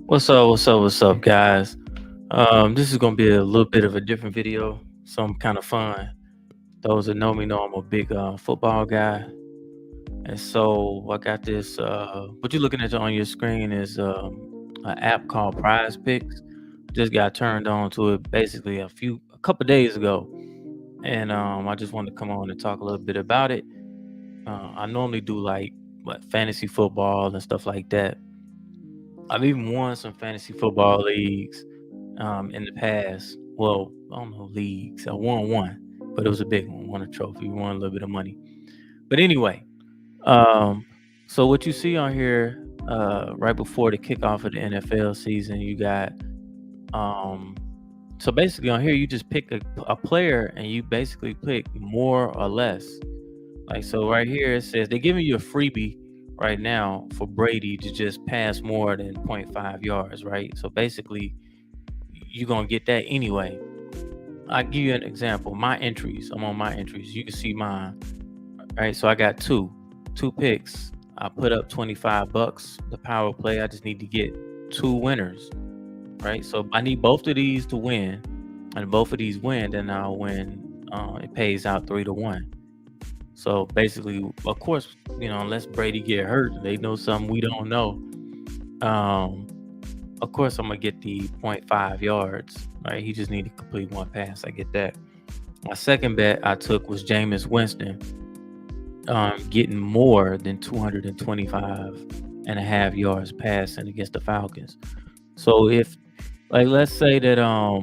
What's up? What's up? What's up, guys? This is gonna be a little bit of a different video, some kind of fun. Those that know me know I'm a big football guy, and so I got this. What you're looking at on your screen is an app called Prize Picks. Just got turned on to it basically a couple days ago, and I just wanted to come on and talk a little bit about it. I normally do like fantasy football and stuff like that. I've even won some fantasy football leagues in the past. Well, I don't know leagues. I won one, but it was a big one. Won a trophy. Won a little bit of money. But anyway, um, so what you see on here, right before the kickoff of the NFL season, you got um, so basically on here you just pick a player and you basically pick more or less. Like so, right here it says they're giving you a freebie right now for Brady to just pass more than zero point 0.5 yards, right? So basically, you're gonna get that anyway. I'll give you an example. My entries. I'm on my entries. You can see mine. Right. So I got two picks. I put up $25. The power play. I just need to get two winners. Right. So I need both of these to win. And both of these win, then I'll win. It pays out 3-1. So basically, of course, unless Brady get hurt, they know something we don't know. Um, of course, I'm gonna get the 0.5 yards. Right, he just need to complete one pass. I get that. My second bet I took was Jameis Winston, getting more than 225 and a half yards passing against the Falcons. So if, like, let's say that I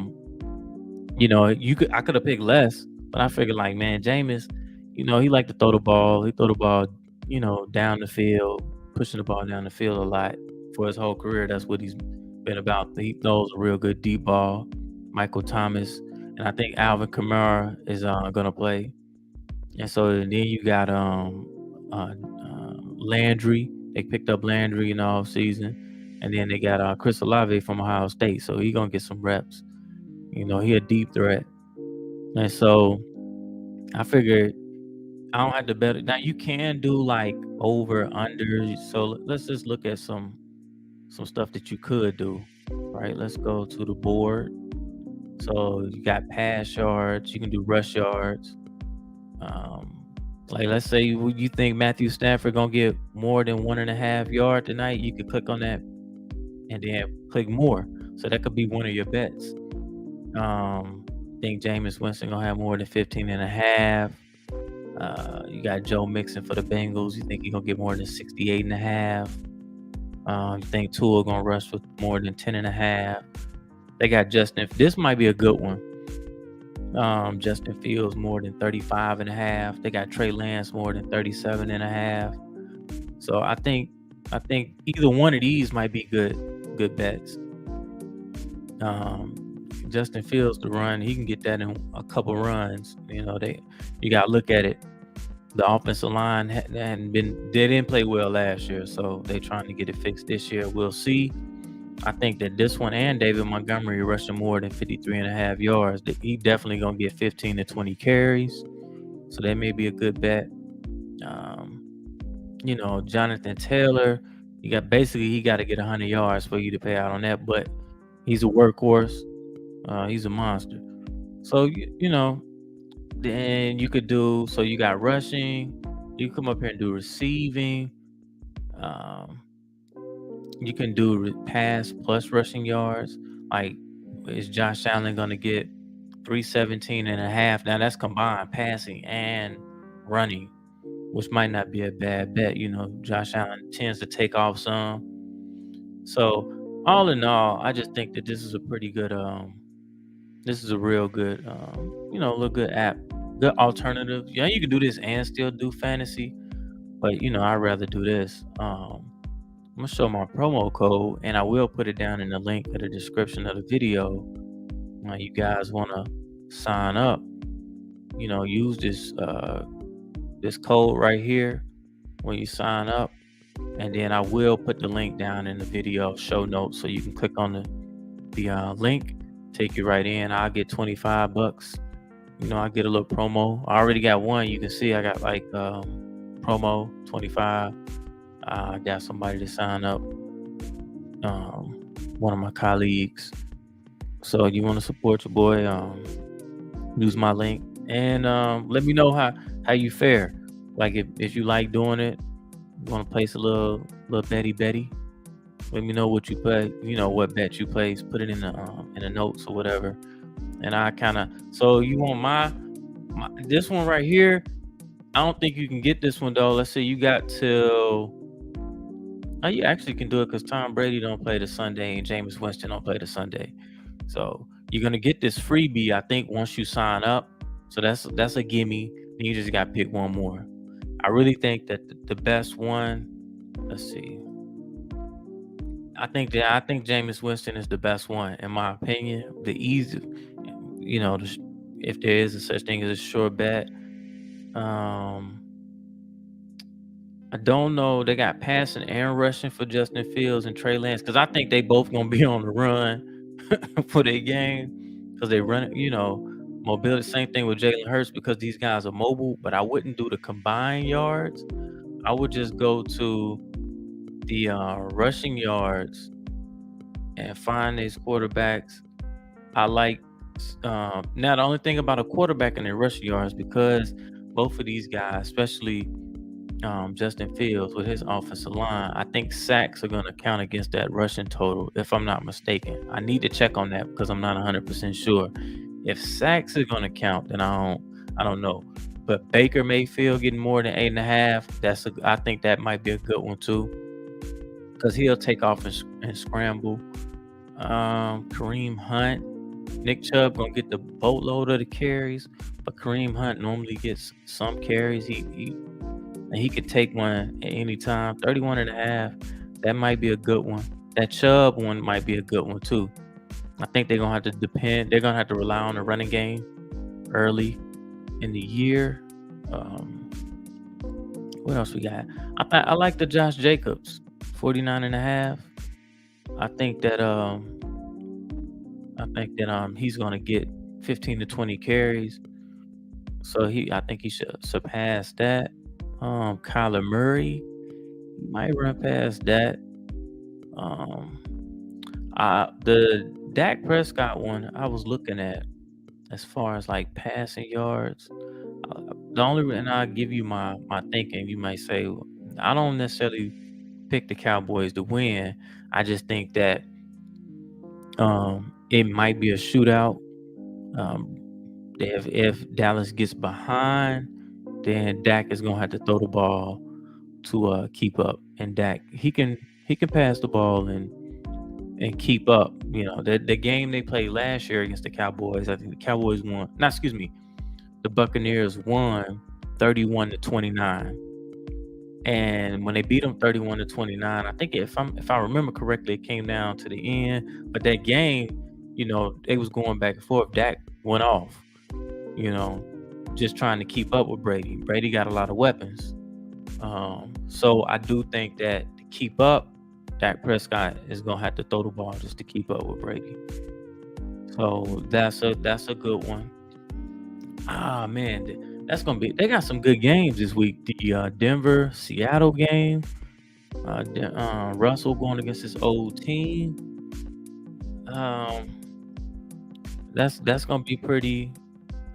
could have picked less, but I figured like, man, Jameis, he like to throw the ball. He throw the ball, down the field, pushing the ball down the field a lot for his whole career. That's what he's been about. He throws a real good deep ball. Michael Thomas, and I think Alvin Kamara is gonna play. And so then you got Landry. They picked up Landry in the off season, and then they got Chris Olave from Ohio State. So he gonna get some reps. He a deep threat, and so I figured I don't have to bet it. Now you can do like over under. So let's just look at some stuff that you could do. Right. Let's go to the board. So you got pass yards. You can do rush yards. Like let's say you think Matthew Stafford gonna get more than 1.5 yard tonight, you could click on that and then click more. So that could be one of your bets. Think Jameis Winston gonna have more than 15.5. You got Joe Mixon for the Bengals. You think he gonna get more than 68.5. You think Tua gonna rush with more than 10.5. They got Justin. This might be a good one. Justin Fields more than 35.5. They got Trey Lance more than 37.5. So I think either one of these might be good bets. Justin Fields to run, he can get that in a couple runs. You got to look at it. The offensive line they didn't play well last year, so they're trying to get it fixed this year. We'll see. I think that this one and David Montgomery rushing more than 53.5 yards. He definitely gonna get 15 to 20 carries, so that may be a good bet. Jonathan Taylor, he got to get 100 yards for you to pay out on that, but he's a workhorse. He's a monster. So then you could do. So you got rushing. You come up here and do receiving. You can do pass plus rushing yards. Like, is Josh Allen going to get 317.5? Now that's combined passing and running, which might not be a bad bet. Josh Allen tends to take off some. So all in all, I just think that this is a pretty good. This is a real good, little good app, good alternative. Yeah, you can do this and still do fantasy, but I'd rather do this. I'm gonna show my promo code, and I will put it down in the link in the description of the video. Now, you guys want to sign up, use this code right here when you sign up, and then I will put the link down in the video show notes, so you can click on the link, take you right in. I'll get $25. I get a little promo. I already got one. You can see I got like promo 25. I got somebody to sign up. one of my colleagues. So you want to support your boy? Use my link and let me know how you fare. Like if you like doing it, want to place a little Betty. Let me know what you play. You know what bet you place. Put it in the notes or whatever. And I kind of so you want my this one right here. I don't think you can get this one though. Let's say you got till. Oh, you actually can do it because Tom Brady don't play the Sunday and Jameis Winston don't play the Sunday. So you're gonna get this freebie, I think, once you sign up. So that's a gimme. Then you just got to pick one more. I really think that the best one. Let's see. I think Jameis Winston is the best one in my opinion. The easy, you know, if there is a such thing as a sure bet. Um, I don't know. They got passing and rushing for Justin Fields and Trey Lance because I think they both gonna be on the run for their game because they run. You know, mobility. Same thing with Jalen Hurts because these guys are mobile. But I wouldn't do the combined yards. I would just go to the rushing yards and find these quarterbacks. I like. Now the only thing about a quarterback and their rushing yards because both of these guys, especially Justin Fields with his offensive line, I think sacks are going to count against that rushing total, if I'm not mistaken. I need to check on that because I'm not 100% sure. If sacks are going to count, then I don't know. But Baker Mayfield getting more than 8.5, I think that might be a good one too, because he'll take off and scramble. Kareem Hunt, Nick Chubb gonna get the boatload of the carries, but Kareem Hunt normally gets some carries. He could take one at any time. 31.5. That might be a good one. That Chubb one might be a good one too. I think they're gonna have to depend. They're gonna have to rely on the running game early in the year. What else we got? I like the Josh Jacobs, 49.5. I think that he's gonna get 15 to 20 carries. So I think he should surpass that. Kyler Murray might run past that. Um, the Dak Prescott one I was looking at as far as like passing yards. The only and I'll give you my thinking. You might say I don't necessarily pick the Cowboys to win. I just think that it might be a shootout. Um, if Dallas gets behind, then Dak is gonna have to throw the ball to keep up. And Dak he can pass the ball and keep up. You know, the game they played last year against the Cowboys, I think the Cowboys won. No, excuse me, the Buccaneers won 31-29. And when they beat them 31-29, I think if I remember correctly, it came down to the end. But that game, you know, they was going back and forth. Dak went off, you know, just trying to keep up with Brady. Brady got a lot of weapons. So I do think that to keep up, Dak Prescott is gonna have to throw the ball just to keep up with Brady. So that's a good one. Ah man, that's gonna be. They got some good games this week. The Denver Seattle game. Russell going against his old team. Um, that's gonna be pretty.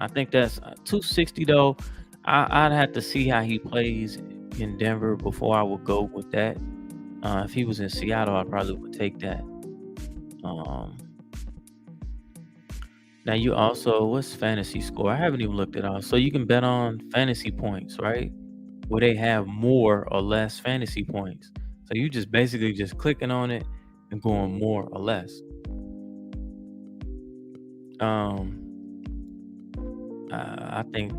I think that's 260 though. I'd have to see how he plays in Denver before I would go with that. If he was in Seattle, I probably would take that. Um, Now you also what's fantasy score? I haven't even looked it up. So you can bet on fantasy points, right? Where they have more or less fantasy points. So you just basically just clicking on it and going more or less. Um, I think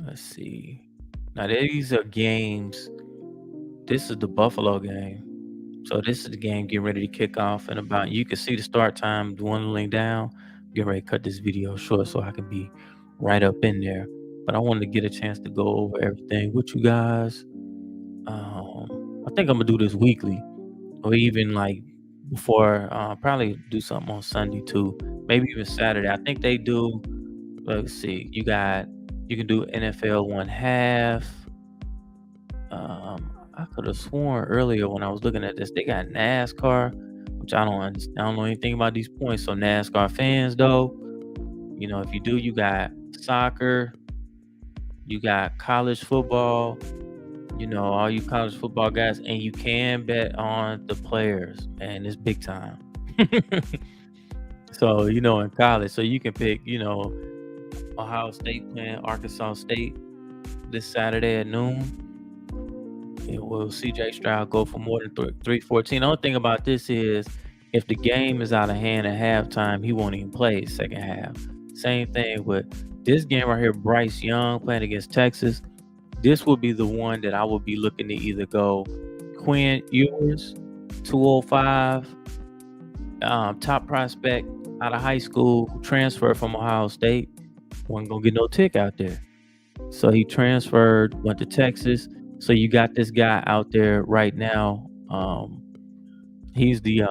let's see. Now these are games. This is the Buffalo game. So this is the game getting ready to kick off in about. You can see the start time dwindling down. Get ready to cut this video short so I can be right up in there. But I wanted to get a chance to go over everything with you guys. I think I'm gonna do this weekly, or even like before. Probably do something on Sunday too. Maybe even Saturday. I think they do. Let's see. You can do NFL 1/2. I could have sworn earlier when I was looking at this, they got NASCAR, which I don't understand. I don't know anything about these points. So NASCAR fans, though, if you do, you got soccer, you got college football, all you college football guys, and you can bet on the players, and it's big time. So, in college, so you can pick, Ohio State playing Arkansas State this Saturday at noon. Will CJ Stroud go for more than 314? The only thing about this is if the game is out of hand at halftime, he won't even play second half. Same thing with this game right here, Bryce Young playing against Texas. This would be the one that I would be looking to either go Quinn Ewers, 205, top prospect out of high school, transferred from Ohio State. Wasn't going to get no tick out there. So he transferred, went to Texas. So you got this guy out there right now. He's the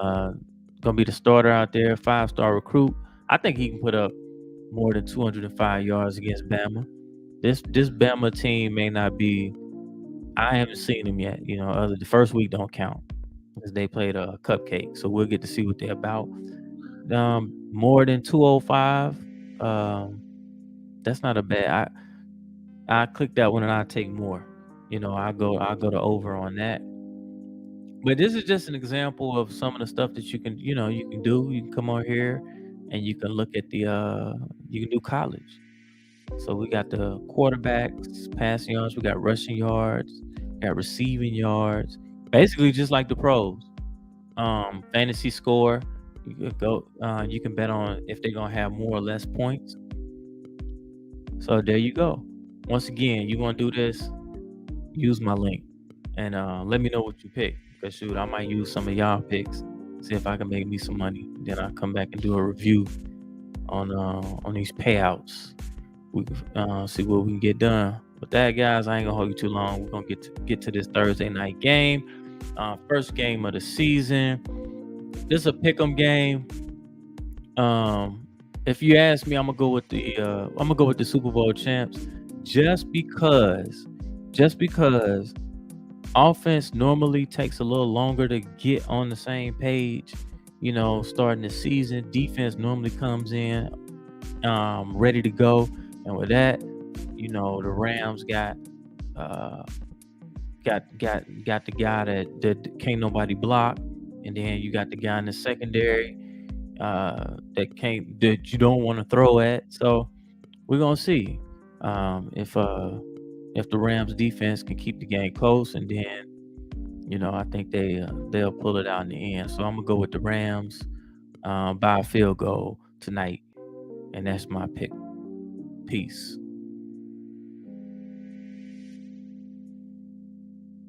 gonna be the starter out there, 5-star recruit. I think he can put up more than 205 yards against Bama. This Bama team may not be. I haven't seen them yet. The first week don't count because they played a cupcake. So we'll get to see what they're about. More than 205. That's not a bad. I click that one and I take more. I go to over on that. But this is just an example of some of the stuff that you can do. You can come on here and you can look at you can do college. So we got the quarterbacks, passing yards, we got rushing yards, got receiving yards. Basically just like the pros. Fantasy score, you could go you can bet on if they're gonna have more or less points. So there you go. Once again, you want to do this, use my link and let me know what you pick. Because shoot, I might use some of y'all picks, see if I can make me some money. Then I'll come back and do a review on these payouts. We can see what we can get done. With that, guys, I ain't gonna hold you too long. We're gonna get to this Thursday night game. First game of the season. This is a pick'em game. If you ask me, I'm gonna go with the Super Bowl champs, just because offense normally takes a little longer to get on the same page. Starting the season, defense normally comes in ready to go, and with that, the Rams got the guy that can't nobody block, and then you got the guy in the secondary that you don't want to throw at. So we're gonna see if the Rams defense can keep the game close, and then I think they'll pull it out in the end. So I'm gonna go with the Rams by a field goal tonight, and that's my pick. Peace.